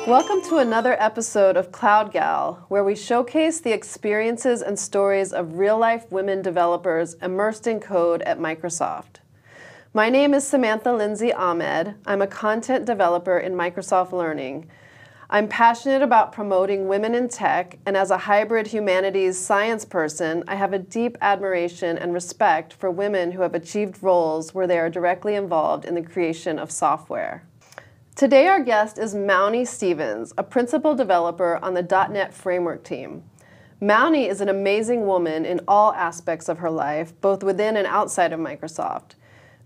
Welcome to another episode of Cloud Gal, where we showcase the experiences and stories of real-life women developers immersed in code at Microsoft. My name is Samantha Lindsay Ahmed. I'm a content developer in Microsoft Learning. I'm passionate about promoting women in tech, and as a hybrid humanities science person, I have a deep admiration and respect for women who have achieved roles where they are directly involved in the creation of software. Today our guest is Maoni Stephens, a principal developer on the .NET Framework team. Maoni is an amazing woman in all aspects of her life, both within and outside of Microsoft.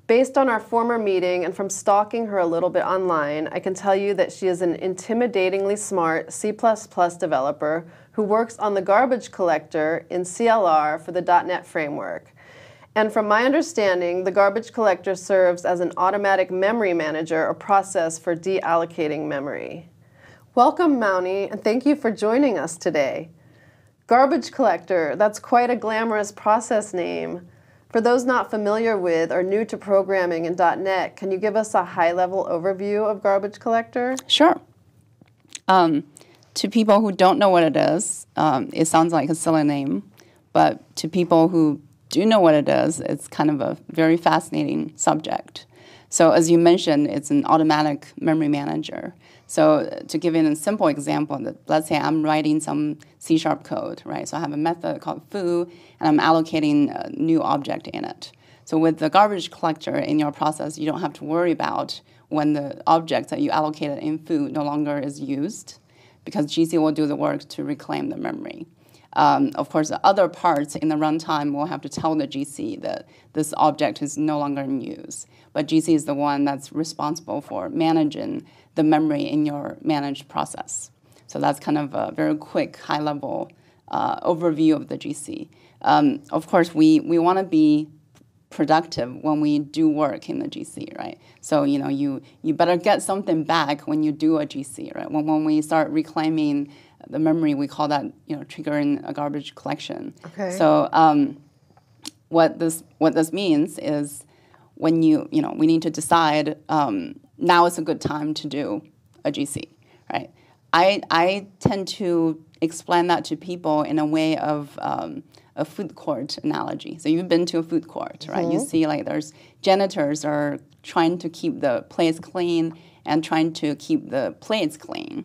Based on our former meeting and from stalking her a little bit online, I can tell you that she is an intimidatingly smart C++ developer who works on the garbage collector in CLR for the .NET Framework. And from my understanding, the garbage collector serves as an automatic memory manager or process for deallocating memory. Welcome, Maoni, and thank you for joining us today. Garbage collector, that's quite a glamorous process name. For those not familiar with or new to programming in .NET, can you give us a high-level overview of garbage collector? Sure. To people who don't know what it is, it sounds like a silly name, but to people who do know what it is, it's kind of a very fascinating subject. So as you mentioned, it's an automatic memory manager. So to give you a simple example, let's say I'm writing some C# code, right? So I have a method called foo, and I'm allocating a new object in it. So with the garbage collector in your process, you don't have to worry about when the object that you allocated in foo no longer is used, because GC will do the work to reclaim the memory. Of course, the other parts in the runtime will have to tell the GC that this object is no longer in use. But GC is the one that's responsible for managing the memory in your managed process. So that's kind of a very quick, high-level overview of the GC. Of course, we want to be productive when we do work in the GC, right? So you better get something back when you do a GC, right? When we start reclaiming the memory, we call that triggering a garbage collection. Okay. So what this means is when we need to decide now is a good time to do a GC, right? I tend to explain that to people in a way of a food court analogy. So you've been to a food court, right? Mm-hmm. You see there's janitors are trying to keep the place clean and trying to keep the plates clean.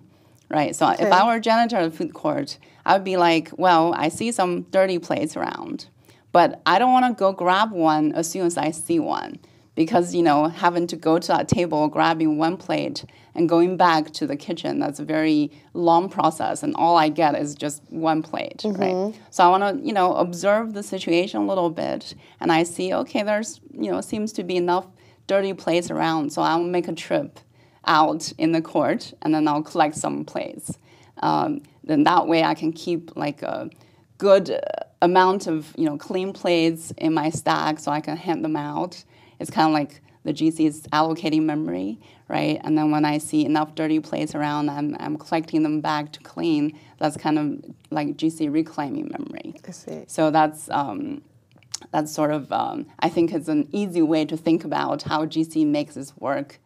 Right, so okay. If I were a janitor at a food court, I would be like, well, I see some dirty plates around, but I don't want to go grab one as soon as I see one, because, having to go to that table, grabbing one plate, and going back to the kitchen, that's a very long process, and all I get is just one plate, mm-hmm. right? So I want to, observe the situation a little bit, and I see, okay, there's, seems to be enough dirty plates around, so I'll make a trip out in the court, and then I'll collect some plates. Then that way I can keep a good amount of clean plates in my stack, so I can hand them out. It's kind of like the GC is allocating memory, right? And then when I see enough dirty plates around, I'm collecting them back to clean. That's kind of like GC reclaiming memory. I see. So that's sort of I think it's an easy way to think about how GC makes this work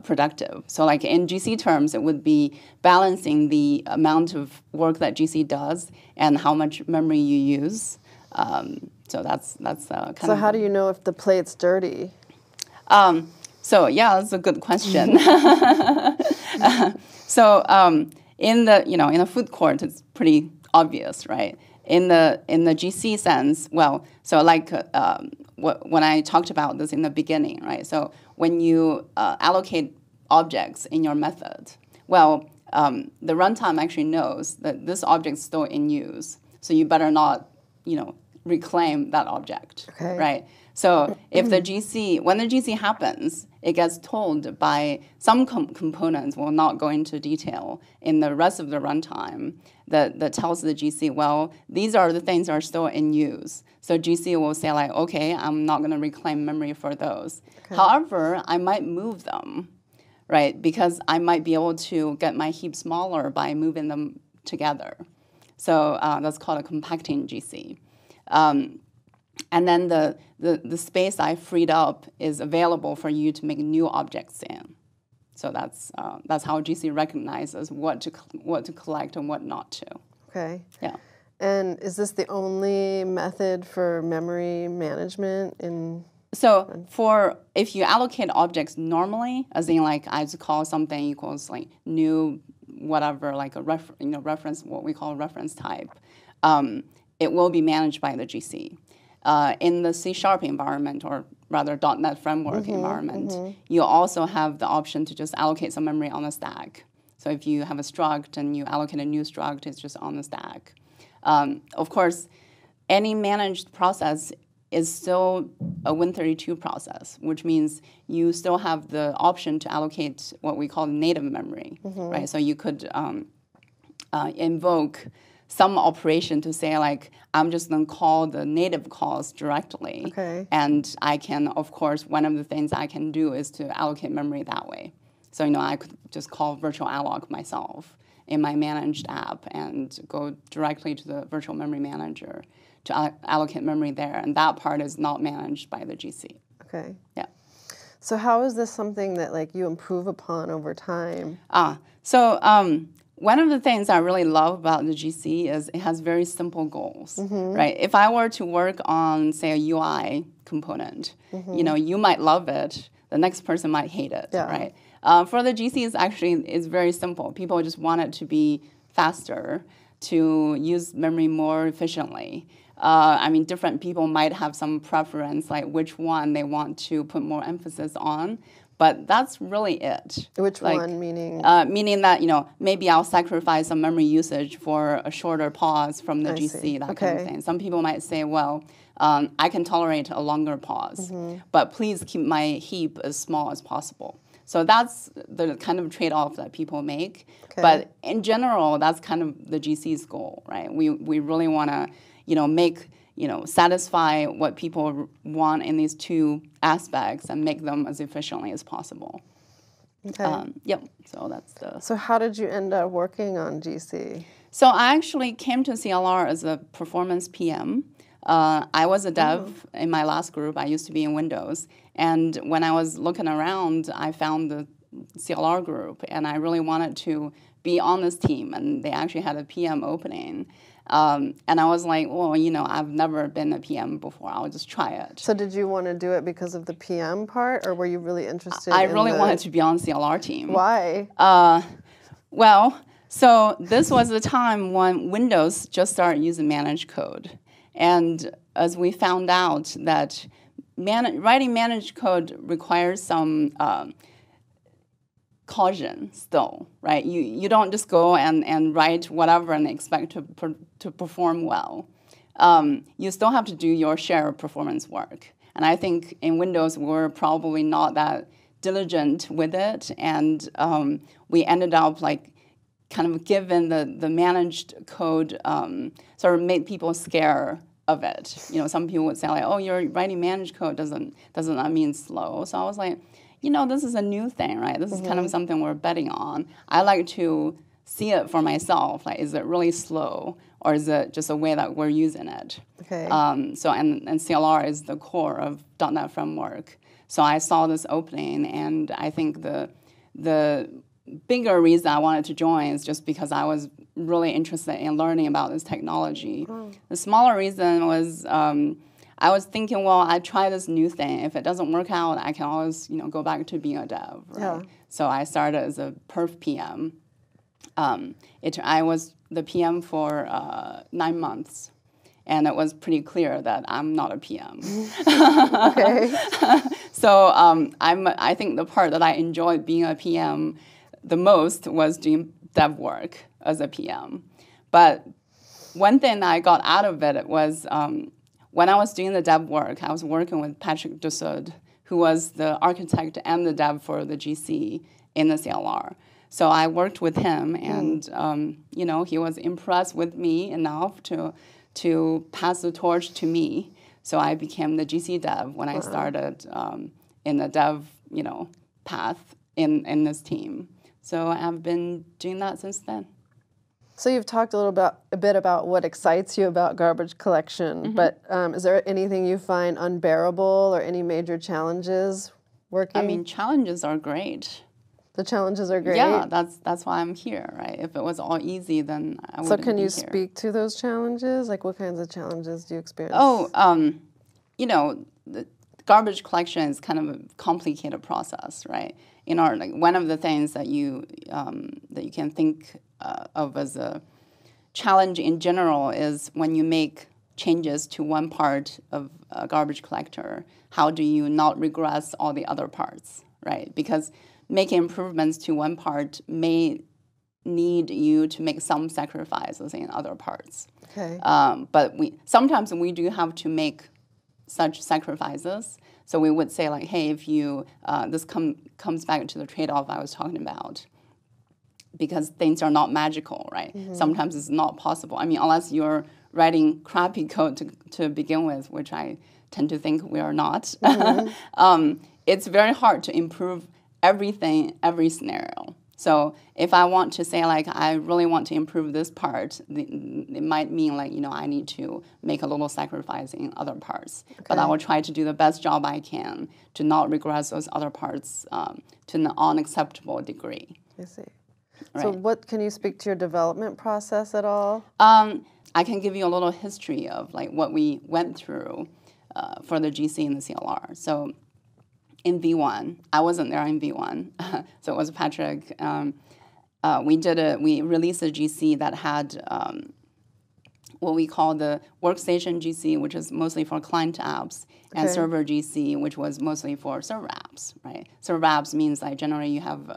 productive. So in GC terms, it would be balancing the amount of work that GC does and how much memory you use. So that's kind of... So how do you know if the plate's dirty? So yeah, that's a good question. So in a food court, it's pretty obvious, right? In the GC sense, well, so when I talked about this in the beginning, right? So when you allocate objects in your method, well, the runtime actually knows that this object is still in use, so you better not, reclaim that object, okay. right? So if when the GC happens, it gets told by some components, we'll not go into detail in the rest of the runtime, that tells the GC, well, these are the things that are still in use. So GC will say okay, I'm not going to reclaim memory for those. Okay. However, I might move them, right? Because I might be able to get my heap smaller by moving them together. So that's called a compacting GC. And then the space I freed up is available for you to make new objects in. So that's how GC recognizes what to collect and what not to. Okay. Yeah. And is this the only method for memory management So if you allocate objects normally, as in like I just call something equals like new whatever, like a reference, what we call reference type, it will be managed by the GC. In the C# environment, or rather .NET Framework environment, you also have the option to just allocate some memory on the stack. So if you have a struct and you allocate a new struct, it's just on the stack. Of course, any managed process is still a Win32 process, which means you still have the option to allocate what we call native memory, right? So you could invoke some operation to say, like, I'm just going to call the native calls directly. Okay. And I can, of course, one of the things I can do is to allocate memory that way. So, I could just call virtual alloc myself in my managed app and go directly to the virtual memory manager to allocate memory there. And that part is not managed by the GC. Okay. Yeah. So how is this something that like you improve upon over time? One of the things I really love about the GC is it has very simple goals, right? If I were to work on, say, a UI component, you might love it. The next person might hate it, right? For the GC, it's very simple. People just want it to be faster, to use memory more efficiently. Different people might have some preference, like which one they want to put more emphasis on. But that's really it. Which one, meaning? Meaning that, maybe I'll sacrifice some memory usage for a shorter pause from the GC, that kind of thing. Some people might say, well, I can tolerate a longer pause, but please keep my heap as small as possible. So that's the kind of trade-off that people make. Okay. But in general, that's kind of the GC's goal, right? We really want to, make satisfy what people want in these two aspects and make them as efficiently as possible. Okay. Yep. So that's the. So how did you end up working on GC? So I actually came to CLR as a performance PM. I was a dev in my last group. I used to be in Windows. And when I was looking around, I found the CLR group, and I really wanted to be on this team. And they actually had a PM opening. And I was like, well, I've never been a PM before. I'll just try it. So did you want to do it because of the PM part, or were you really interested I really wanted to be on the CLR team. Why? So this was the time when Windows just started using managed code. And as we found out that writing managed code requires some caution still, right? You don't just go and write whatever and expect to perform well. You still have to do your share of performance work. And I think in Windows, we're probably not that diligent with it. And we ended up kind of given the managed code sort of made people scared of it. Some people would say like, oh, you're writing managed code, doesn't that mean slow? So I was like, this is a new thing, right? This is kind of something we're betting on. I like to see it for myself. Like, is it really slow, or is it just a way that we're using it? Okay. And CLR is the core of .NET Framework. So I saw this opening, and I think the bigger reason I wanted to join is just because I was really interested in learning about this technology. Oh. The smaller reason was I was thinking, well, I try this new thing. If it doesn't work out, I can always go back to being a dev. Right? Yeah. So I started as a perf PM. I was the PM for 9 months. And it was pretty clear that I'm not a PM. Okay. So I think the part that I enjoyed being a PM the most was doing dev work as a PM. But one thing that I got out of it was when I was doing the dev work, I was working with Patrick Dussaud, who was the architect and the dev for the GC in the CLR. So I worked with him, and he was impressed with me enough to pass the torch to me. So I became the GC dev when I started in the dev path in this team. So I've been doing that since then. So you've talked a bit about what excites you about garbage collection, but is there anything you find unbearable or any major challenges working? Challenges are great. The challenges are great. Yeah, that's why I'm here, right? If it was all easy, then I wouldn't be here. So can you speak to those challenges? Like what kinds of challenges do you experience? Oh, you know, the garbage collection is kind of a complicated process, right? Like one of the things that you can think of as a challenge in general is when you make changes to one part of a garbage collector, how do you not regress all the other parts, right? Because making improvements to one part may need you to make some sacrifices in other parts. Okay. But sometimes we do have to make such sacrifices. So we would say like, hey, if you this comes back to the trade-off I was talking about, because things are not magical, right? Mm-hmm. Sometimes it's not possible. I mean, unless you're writing crappy code to begin with, which I tend to think we are not. Mm-hmm. It's very hard to improve everything, every scenario. So if I want to say, like, I really want to improve this part, it might mean, like, I need to make a little sacrifice in other parts. Okay. But I will try to do the best job I can to not regress those other parts to an unacceptable degree. I see. Right. So can you speak to your development process at all? I can give you a little history of, like, what we went through for the GC and the CLR. So in V1, I wasn't there in V1, so it was Patrick. We released a GC that had what we call the workstation GC, which is mostly for client apps, and server GC, which was mostly for server apps, right? Server apps means like generally you have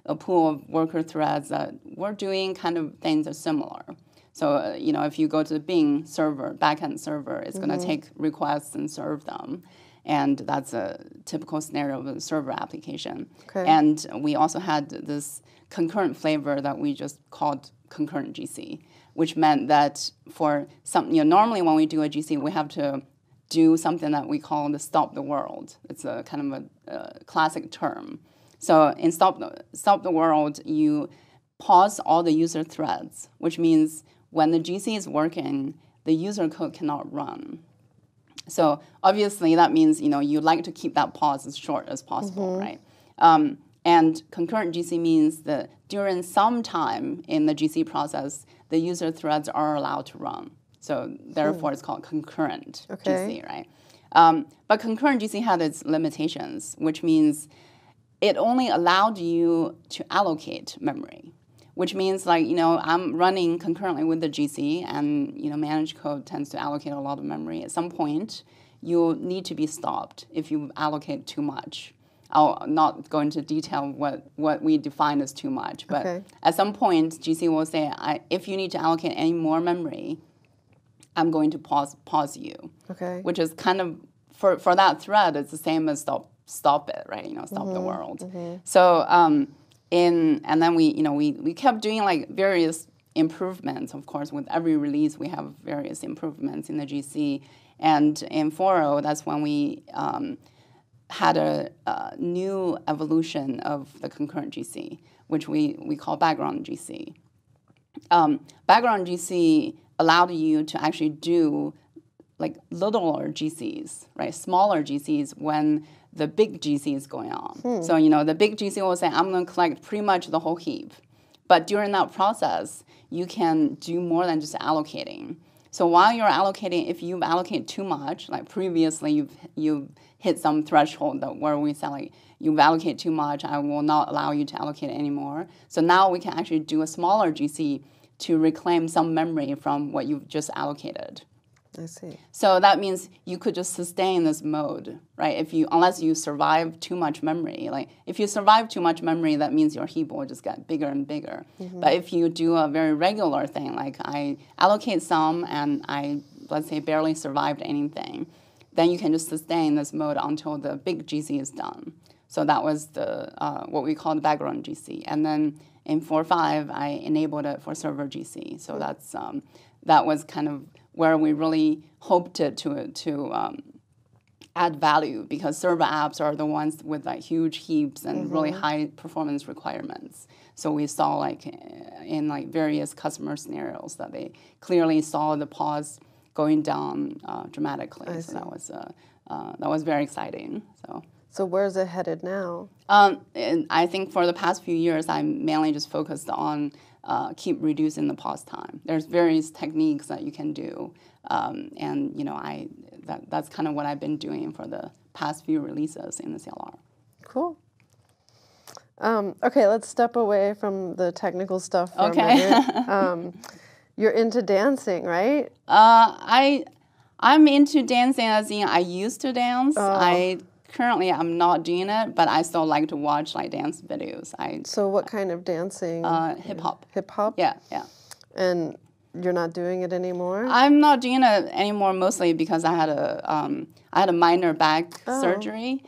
a pool of worker threads that were doing kind of things that are similar. So, if you go to the Bing server, backend server, it's going to take requests and serve them. And that's a typical scenario of a server application. Okay. And we also had this concurrent flavor that we just called concurrent GC, which meant that for some, normally when we do a GC, we have to do something that we call the stop the world. It's a kind of a classic term. So in stop the world, you pause all the user threads, which means when the GC is working, the user code cannot run. So obviously that means, you like to keep that pause as short as possible, right? And concurrent GC means that during some time in the GC process, the user threads are allowed to run. So therefore it's called concurrent GC, right? But concurrent GC had its limitations, which means it only allowed you to allocate memory, which means like, I'm running concurrently with the GC and, managed code tends to allocate a lot of memory. At some point, you'll need to be stopped if you allocate too much. I'll not go into detail what we define as too much, but at some point, GC will say, if you need to allocate any more memory, I'm going to pause you. Okay. Which is kind of, for that thread, it's the same as stop it, right? Stop the world. So, and then we kept doing like various improvements. Of course, with every release, we have various improvements in the GC. And in 4.0, that's when we had a new evolution of the concurrent GC, which we call background GC. Background GC allowed you to actually do like littler GCs, right? Smaller GCs when the big GC is going on. So, the big GC will say, I'm going to collect pretty much the whole heap. But during that process, you can do more than just allocating. So while you're allocating, if you allocate too much, like previously you've hit some threshold where we say, like, you've allocated too much, I will not allow you to allocate anymore. So now we can actually do a smaller GC to reclaim some memory from what you've just allocated. I see. So that means you could just sustain this mode, right? Unless you survive too much memory. Like if you survive too much memory, that means your heap will just get bigger and bigger. But if you do a very regular thing, like I allocate some and I, let's say, barely survived anything, then you can just sustain this mode until the big GC is done. So that was the what we call the background GC. And then in 4.5, I enabled it for server GC. So that's that was kind of where we really hoped to add value, because server apps are the ones with like huge heaps and really high performance requirements. So we saw like in like various customer scenarios that they clearly saw the pause going down dramatically. So that was very exciting. So where's it headed now? And I think for the past few years, I'm mainly just focused on keep reducing the pause time. There's various techniques that you can do, and that's kind of what I've been doing for the past few releases in the CLR. Cool. Okay, let's step away from the technical stuff for a minute. You're into dancing, right? I'm into dancing as in I used to dance. Currently, I'm not doing it, but I still like to watch like dance videos. So what kind of dancing? Hip hop. Hip hop? Yeah. And you're not doing it anymore? I'm not doing it anymore, mostly because I had a minor back surgery,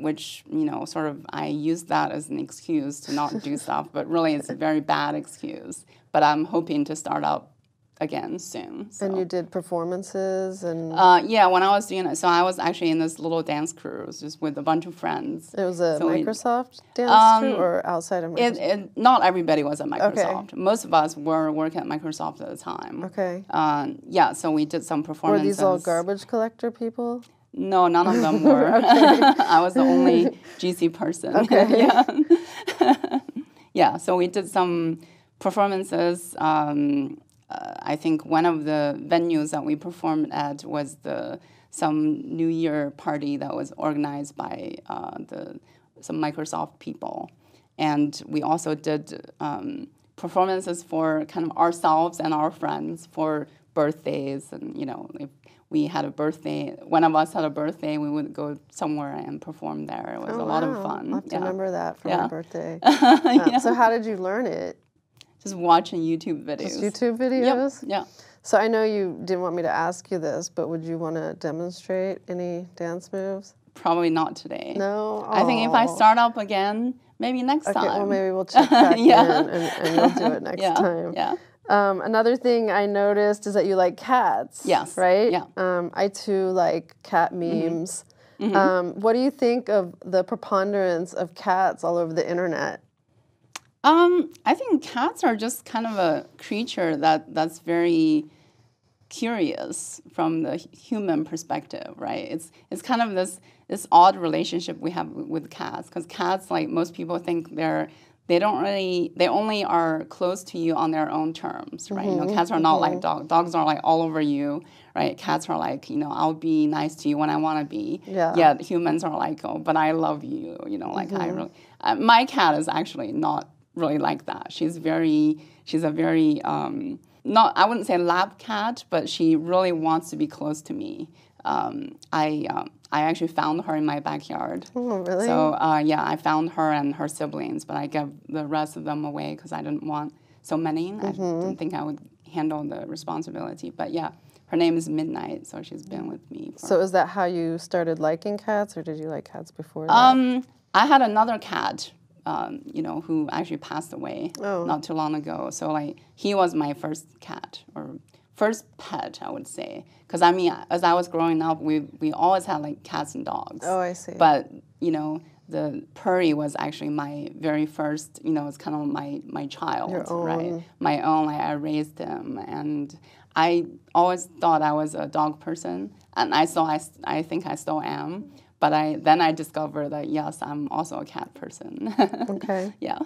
which sort of I used that as an excuse to not do stuff, but really it's a very bad excuse. But I'm hoping to start up again soon. So. And you did performances and... yeah, when I was doing it, so I was actually in this little dance crew just with a bunch of friends. It was a Microsoft dance crew or outside of Microsoft? Not everybody was at Microsoft. Okay. Most of us were working at Microsoft at the time. Okay. Yeah, so we did some performances. Were these all garbage collector people? No, none of them were. I was the only GC person. Okay. Yeah, so we did some performances. I think one of the venues that we performed at was some New Year party that was organized by some Microsoft people. And we also did performances for kind of ourselves and our friends for birthdays. And, if we had a birthday, one of us had a birthday, we would go somewhere and perform there. It was a lot of fun. I'll have to remember that for my birthday. So how did you learn it? Just watching YouTube videos. Just YouTube videos? Yep. Yeah. So I know you didn't want me to ask you this, but would you want to demonstrate any dance moves? Probably not today. No? I think if I start up again, maybe next time. Okay, well maybe we'll check back in and you'll do it next time. Yeah. Another thing I noticed is that you like cats. Yes. Right? Yeah. I too like cat memes. Mm-hmm. What do you think of the preponderance of cats all over the internet? I think cats are just kind of a creature that's very curious from the human perspective, right? It's kind of this odd relationship we have with cats, because cats, like most people think they only are close to you on their own terms, right? Cats are not like dogs. Dogs are like all over you, right? Cats are like, I'll be nice to you when I want to be. Yeah. Yet humans are like, oh, but I love you, I really. My cat is actually not really like that. She's a very not, I wouldn't say lab cat, but she really wants to be close to me. I actually found her in my backyard. Oh, really? So I found her and her siblings, but I gave the rest of them away because I didn't want so many. I didn't think I would handle the responsibility. But yeah, her name is Midnight, so she's been with me. So is that how you started liking cats, or did you like cats before that? I had another cat. Who actually passed away not too long ago. So, he was my first cat, or first pet, I would say. Because, as I was growing up, we always had, cats and dogs. Oh, I see. But, the Purry was actually my very first, it's kind of my child, your own. Right? My own, I raised him. And I always thought I was a dog person. And I think I still am. But then I discovered that, yes, I'm also a cat person. Okay. Yeah.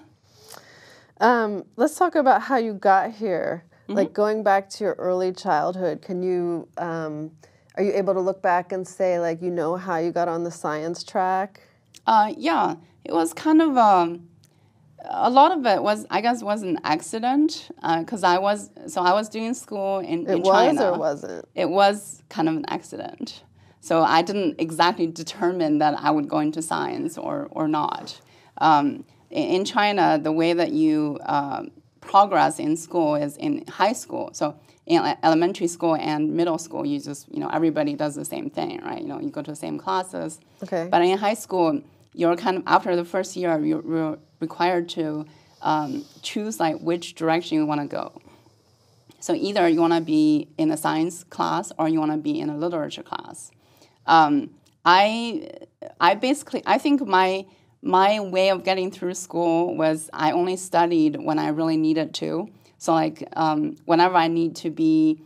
Let's talk about how you got here. Like going back to your early childhood, can you, are you able to look back and say, how you got on the science track? Yeah. It was kind of, a lot of it was an accident, because I was doing school in China. It was or wasn't? It was kind of an accident. So I didn't exactly determine that I would go into science or not. In China, the way that you progress in school is in high school. So in elementary school and middle school, you just, everybody does the same thing, right? You go to the same classes. Okay. But in high school, you're kind of, after the first year, you're required to choose which direction you want to go. So either you want to be in a science class or you want to be in a literature class. I think my way of getting through school was I only studied when I really needed to. So whenever I need to be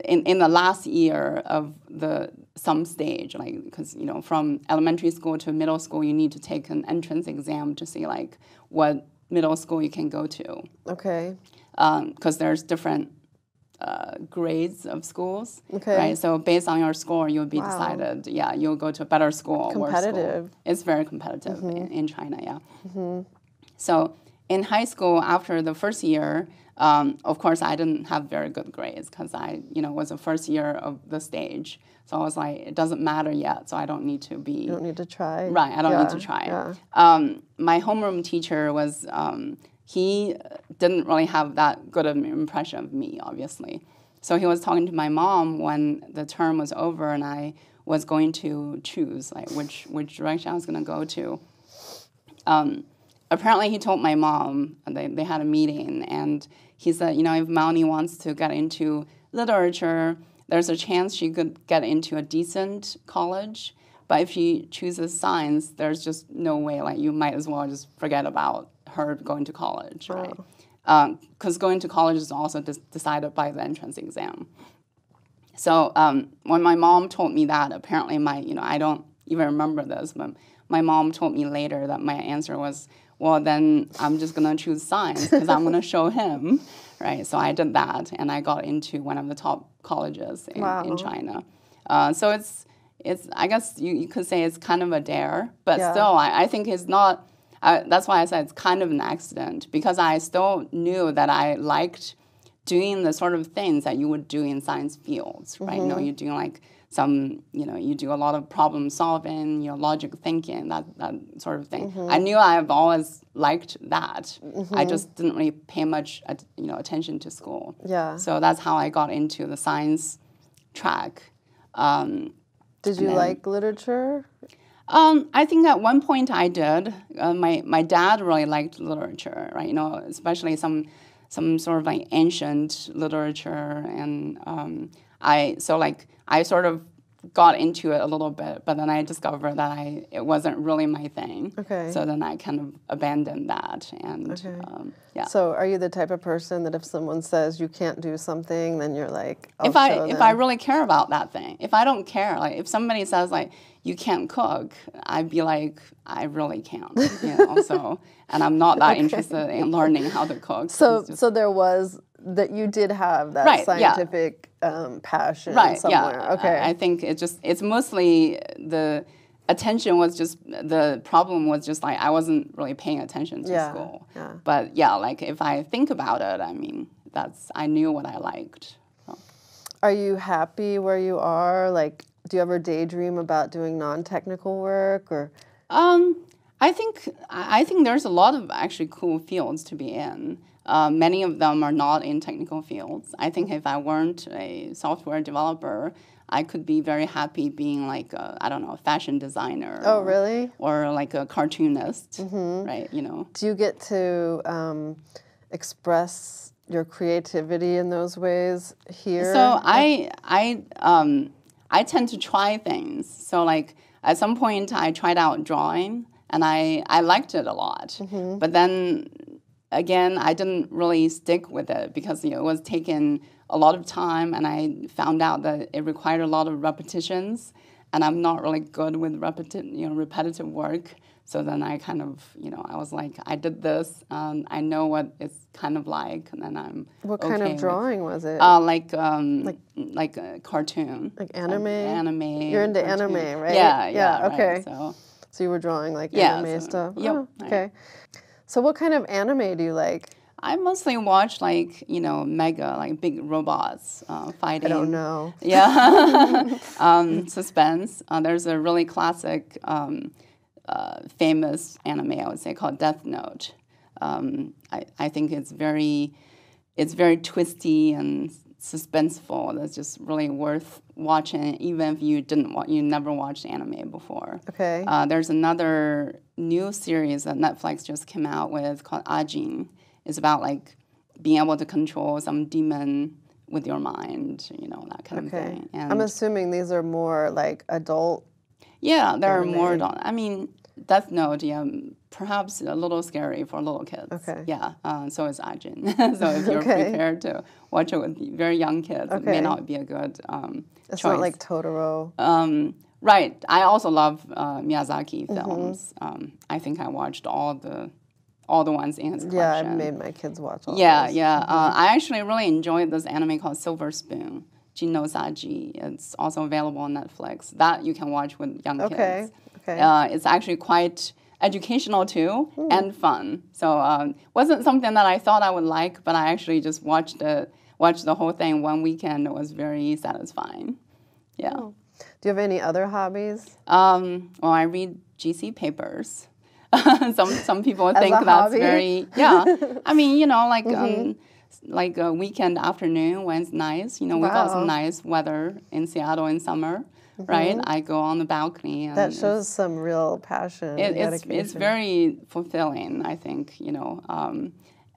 in the last year of the some stage, like, because, you know, from elementary school to middle school, you need to take an entrance exam to see, like, what middle school you can go to. Okay. Because there's different grades of schools, Okay. right? So based on your score, you'll be decided, you'll go to a better school or worse school. It's very competitive in China, yeah. So in high school, after the first year, of course, I didn't have very good grades because I, you know, was the first year of the stage. So I was like, it doesn't matter yet, so I don't need to be... You don't need to try. Right, I don't need to try. Yeah. My homeroom teacher was... he didn't really have that good of an impression of me, obviously. So he was talking to my mom when the term was over and I was going to choose, like, which direction I was going to go to. Apparently, he told my mom, they had a meeting, and he said, you know, if Maoni wants to get into literature, there's a chance she could get into a decent college. But if she chooses science, there's just no way, like, you might as well just forget about her going to college, right? Because going to college is also decided by the entrance exam. So when my mom told me that, apparently I don't even remember this, but my mom told me later that my answer was, well, then I'm just going to choose science because I'm going to show him, right? So I did that, and I got into one of the top colleges in China. So it's I guess you could say it's kind of a dare, but still, I think it's not... that's why I said it's kind of an accident, because I still knew that I liked doing the sort of things that you would do in science fields, right? You know, you're doing like you do a lot of problem solving, logic thinking, that sort of thing. I knew I've always liked that. I just didn't really pay much, attention to school. Yeah. So that's how I got into the science track. Did you like literature? I think at one point I did. My dad really liked literature, right? Especially some sort of like ancient literature, and I sort of got into it a little bit, but then I discovered that it wasn't really my thing. Okay. So then I kind of abandoned that, and yeah. So are you the type of person that if someone says you can't do something, then you're like, if I really care about that thing, if I don't care, like if somebody says like you can't cook, I'd be like, I really can't, So, and I'm not that interested in learning how to cook. So there was that you did have that scientific passion somewhere. Yeah. Okay. I think it's mostly the attention was just, the problem was just like I wasn't really paying attention to school. Yeah. But yeah, like if I think about it, I mean, I knew what I liked. So. Are you happy where you are? Like, do you ever daydream about doing non-technical work or? I think there's a lot of actually cool fields to be in. Many of them are not in technical fields. I think if I weren't a software developer, I could be very happy being like a fashion designer. Oh, really? Or like a cartoonist, right? Do you get to express your creativity in those ways here? So I tend to try things. So like at some point I tried out drawing, and I liked it a lot. But then again, I didn't really stick with it because it was taking a lot of time, and I found out that it required a lot of repetitions, and I'm not really good with repetitive work. So then I kind of, I was like, I did this, I know what it's kind of like, and then I'm What kind of drawing was it? Like a cartoon. Like anime? Anime. You're into anime, right? Yeah, okay. Right, so you were drawing like anime stuff? Yep. Oh, okay. Right. So what kind of anime do you like? I mostly watch mega, like big robots fighting. I don't know. Yeah. Suspense. There's a really classic, famous anime, I would say, called Death Note. I think it's very twisty and suspenseful. That's just really worth watching, even if you never watched anime before. Okay. There's another new series that Netflix just came out with called Ajin. It's about like being able to control some demon with your mind, that kind of thing. And I'm assuming these are more like adult. Yeah, they're more adult. I mean, Death Note, yeah, perhaps a little scary for little kids. Okay. Yeah, so is Ajin. So if you're Okay. prepared to watch it with very young kids, it may Okay. not be a good It's choice. not like Totoro. Right. I also love Miyazaki films. I think I watched all the ones in his collection. Yeah, I made my kids watch all Yeah, those. yeah. I actually really enjoyed this anime called Silver Spoon, Jinno Saji. It's also available on Netflix. That you can watch with young kids. Okay. It's actually quite educational too and fun. So wasn't something that I thought I would like, but I actually just watched the whole thing one weekend. It was very satisfying. Yeah. Oh. Do you have any other hobbies? Well, I read GC papers. Some people think a that's hobby? very I mean, like a weekend afternoon when it's nice. We got some nice weather in Seattle in summer, right? I go on the balcony. And That shows some real passion. And dedication. It's very fulfilling, I think.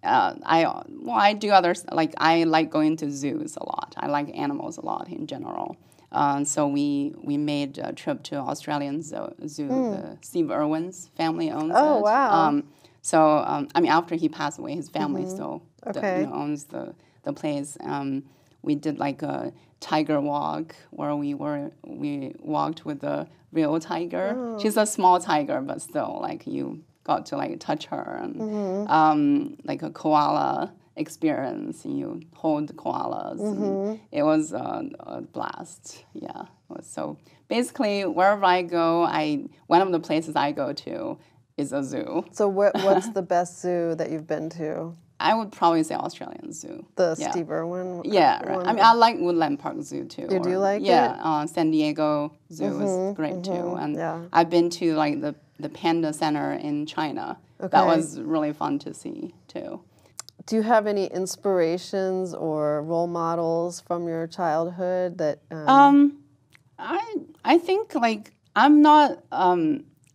I do others, like I like going to zoos a lot. I like animals a lot in general. So we made a trip to Australian zoo. The Steve Irwin's family owns it. Oh, wow. I mean, after he passed away, his family still owns the place. We did like a tiger walk where we walked with a real tiger. Oh. She's a small tiger, but still, like you got to like touch her and like a koala experience. You hold the koalas. And it was a blast. Yeah. So basically, wherever I go, one of the places I go to is a zoo. So what's the best zoo that you've been to? I would probably say Australian Zoo. The Steve Irwin? Yeah, right. I mean, I like Woodland Park Zoo too. You do like it? Yeah, San Diego Zoo is great too. And I've been to like the Panda Center in China. Okay. That was really fun to see too. Do you have any inspirations or role models from your childhood that? I think like I'm not.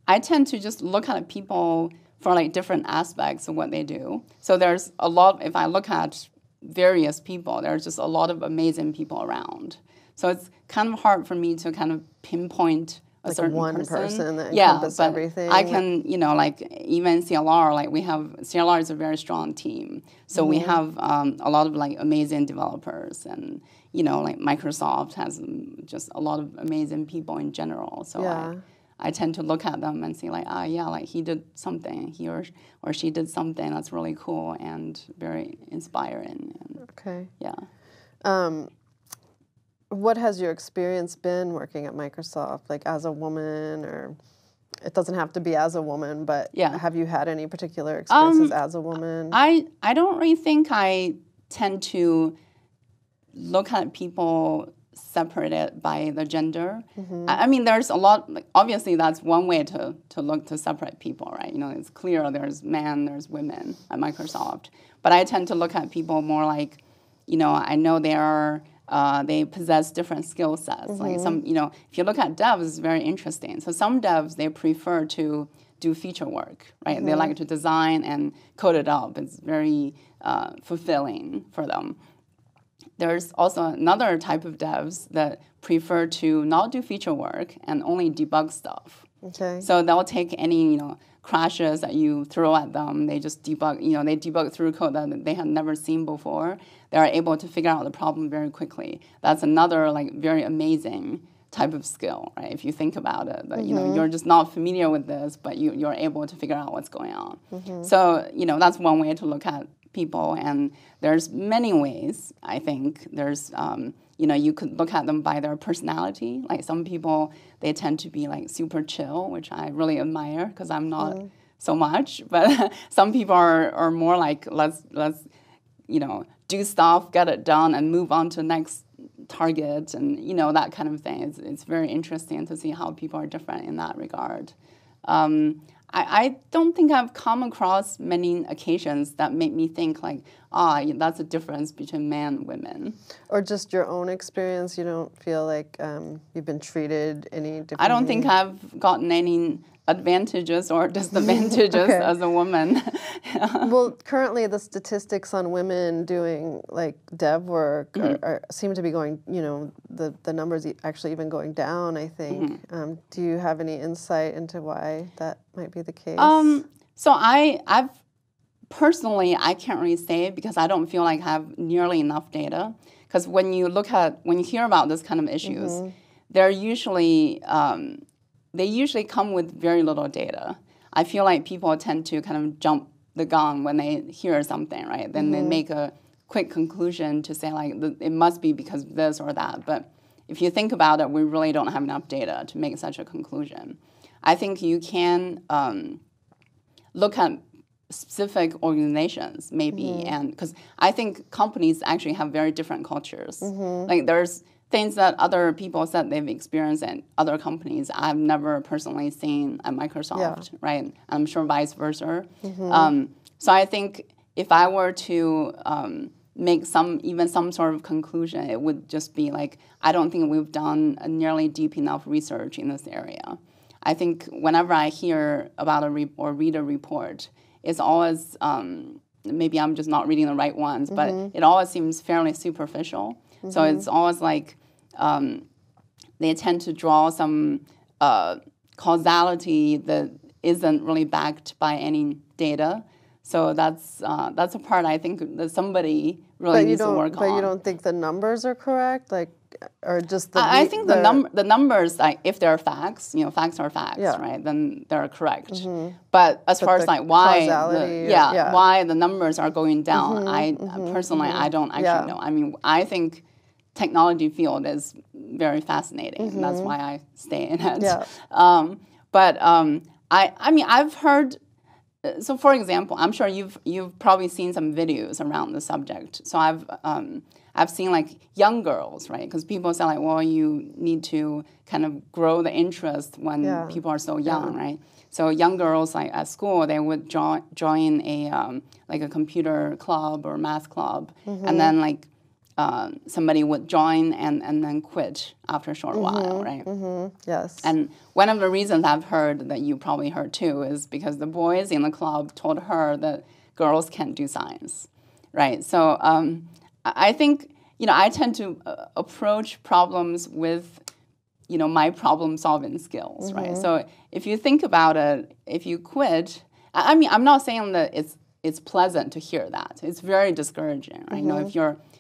I tend to just look at people for like different aspects of what they do. So there's a lot. If I look at various people, there's just a lot of amazing people around. So it's kind of hard for me to kind of pinpoint a like certain one person that encompasses everything. I can, like even CLR, like CLR is a very strong team. So we have a lot of like amazing developers and, like Microsoft has just a lot of amazing people in general. So I tend to look at them and see like, like he did something, he or she did something that's really cool and very inspiring. And, okay. Yeah. What has your experience been working at Microsoft, like as a woman, or it doesn't have to be as a woman, but have you had any particular experiences as a woman? I don't really think I tend to look at people separated by the gender. I mean, there's a lot, like, obviously that's one way to look to separate people, right? It's clear there's men, there's women at Microsoft. But I tend to look at people more like, I know they possess different skill sets. Like some, if you look at devs, it's very interesting. So some devs, they prefer to do feature work, right? They like to design and code it up. It's very fulfilling for them. There's also another type of devs that prefer to not do feature work and only debug stuff. Okay. So they'll take any, crashes that you throw at them. They just debug, they debug through code that they had never seen before. They are able to figure out the problem very quickly. That's another like very amazing type of skill, right? If you think about it, that you're just not familiar with this, but you're able to figure out what's going on. So that's one way to look at people, and there's many ways. I think there's you could look at them by their personality. Like some people, they tend to be like super chill, which I really admire because I'm not so much. But some people are more like let's do stuff, get it done, and move on to the next target, and that kind of thing. It's very interesting to see how people are different in that regard. I don't think I've come across many occasions that make me think like, that's a difference between men and women. Or just your own experience, you don't feel like you've been treated any differently? I don't think I've gotten any advantages or disadvantages as a woman. Well, currently the statistics on women doing like dev work seem to be going, the numbers actually even going down, I think. Do you have any insight into why that might be the case? So I've personally, I can't really say because I don't feel like I have nearly enough data. Because when you hear about this kind of issues, they're usually, they usually come with very little data. I feel like people tend to kind of jump the gun when they hear something, right? Then they make a quick conclusion to say like, it must be because of this or that. But if you think about it, we really don't have enough data to make such a conclusion. I think you can look at specific organizations maybe, and because I think companies actually have very different cultures. Like there's things that other people said they've experienced in other companies I've never personally seen at Microsoft, right? I'm sure vice versa. So I think if I were to make some sort of conclusion, it would just be like, I don't think we've done a nearly deep enough research in this area. I think whenever I hear about or read a report, it's always, maybe I'm just not reading the right ones, but it always seems fairly superficial. So it's always like they tend to draw some causality that isn't really backed by any data. So that's a part I think that somebody really needs to work on. But you don't think the numbers are correct, like, or just the? I think the numbers, like, if they're facts, facts are facts, right? Then they're correct. But as far as like why why the numbers are going down, I personally I don't actually know. I mean, I think technology field is very fascinating. And that's why I stay in it. I mean, I've heard. So, for example, I'm sure you've probably seen some videos around the subject. So I've seen like young girls, right? Because people say like, well, you need to kind of grow the interest when people are so young, right? So young girls like at school, they would join a like a computer club or math club, and then like somebody would join and then quit after a short while, right? Yes. And one of the reasons I've heard that you probably heard too is because the boys in the club told her that girls can't do science, right? So I think, I tend to approach problems with, my problem-solving skills, right? So if you think about it, if you quit, I mean, I'm not saying that it's pleasant to hear that. It's very discouraging, right? If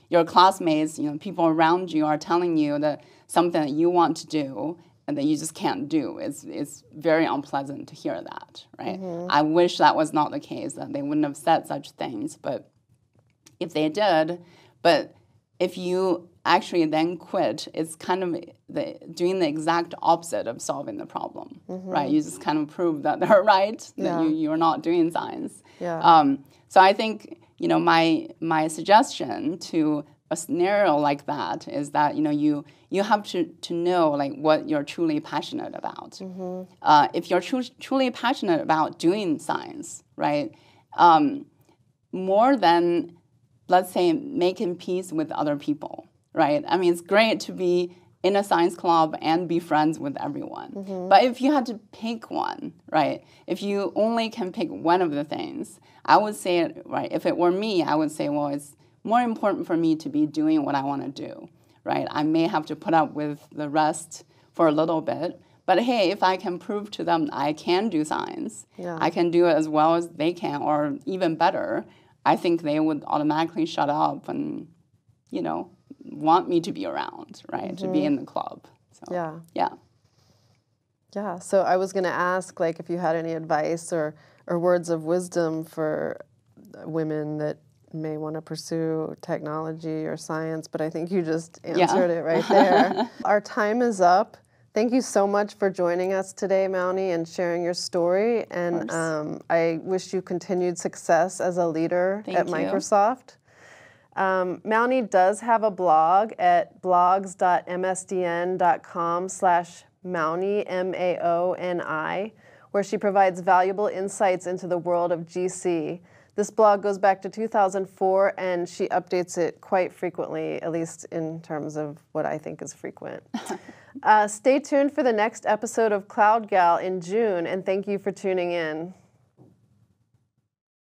your classmates, people around you are telling you that something that you want to do and that you just can't do, it's very unpleasant to hear that, right? I wish that was not the case, that they wouldn't have said such things, but if they did, but if you actually then quit, it's kind of doing the exact opposite of solving the problem, right? You just kind of prove that they're right, that you're not doing science. So I think, my suggestion to a scenario like that is that, you have to know like what you're truly passionate about. If you're truly passionate about doing science, right, more than, let's say, making peace with other people, right? I mean, it's great to be in a science club and be friends with everyone. But if you had to pick one, right, if you only can pick one of the things, I would say, right, if it were me, I would say, well, it's more important for me to be doing what I want to do, right? I may have to put up with the rest for a little bit, but hey, if I can prove to them I can do science, I can do it as well as they can, or even better, I think they would automatically shut up and, want me to be around, right, to be in the club. So, Yeah, so I was going to ask, like, if you had any advice or words of wisdom for women that may want to pursue technology or science, but I think you just answered it right there. Our time is up. Thank you so much for joining us today, Maoni, and sharing your story. And I wish you continued success as a leader at Microsoft. Maoni does have a blog at blogs.msdn.com/Maoni, M-A-O-N-I, where she provides valuable insights into the world of GC. This blog goes back to 2004, and she updates it quite frequently, at least in terms of what I think is frequent. Stay tuned for the next episode of Cloud Gal in June, and thank you for tuning in.